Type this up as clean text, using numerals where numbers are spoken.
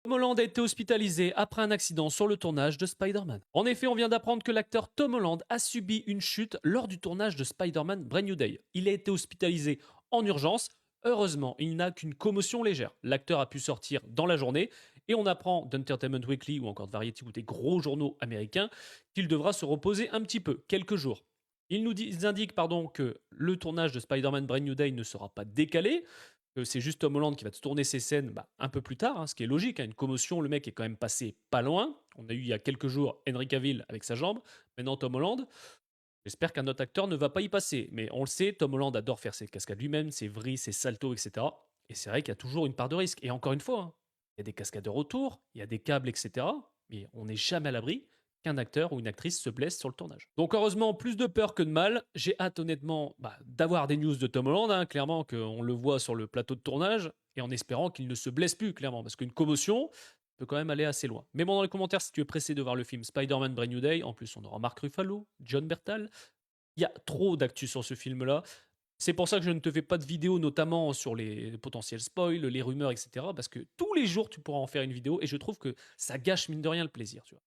Tom Holland a été hospitalisé après un accident sur le tournage de Spider-Man. En effet, on vient d'apprendre que l'acteur Tom Holland a subi une chute lors du tournage de Spider-Man Brand New Day. Il a été hospitalisé en urgence. Heureusement, il n'a qu'une commotion légère. L'acteur a pu sortir dans la journée et on apprend d'Entertainment Weekly ou encore de Variety ou des gros journaux américains qu'il devra se reposer un petit peu, quelques jours. Ils indiquent que le tournage de Spider-Man Brand New Day ne sera pas décalé, que c'est juste Tom Holland qui va tourner ses scènes un peu plus tard, hein, ce qui est logique. Une commotion, le mec est quand même passé pas loin. On a eu il y a quelques jours Henry Cavill avec sa jambe. Maintenant Tom Holland. J'espère qu'un autre acteur ne va pas y passer. Mais on le sait, Tom Holland adore faire ses cascades lui-même, ses vrilles, ses saltos, etc. Et c'est vrai qu'il y a toujours une part de risque. Et encore une fois, hein, il y a des cascadeurs autour, il y a des câbles, etc. Mais on n'est jamais à l'abri qu'un acteur ou une actrice se blesse sur le tournage. Donc heureusement, plus de peur que de mal. J'ai hâte honnêtement d'avoir des news de Tom Holland, hein, clairement qu'on le voit sur le plateau de tournage, et en espérant qu'il ne se blesse plus, clairement, parce qu'une commotion peut quand même aller assez loin. Mets-moi dans les commentaires si tu es pressé de voir le film Spider-Man Brand New Day. En plus, on aura Mark Ruffalo, John Bertal. Il y a trop d'actu sur ce film-là. C'est pour ça que je ne te fais pas de vidéo, notamment sur les potentiels spoils, les rumeurs, etc. Parce que tous les jours, tu pourras en faire une vidéo, et je trouve que ça gâche mine de rien le plaisir, tu vois.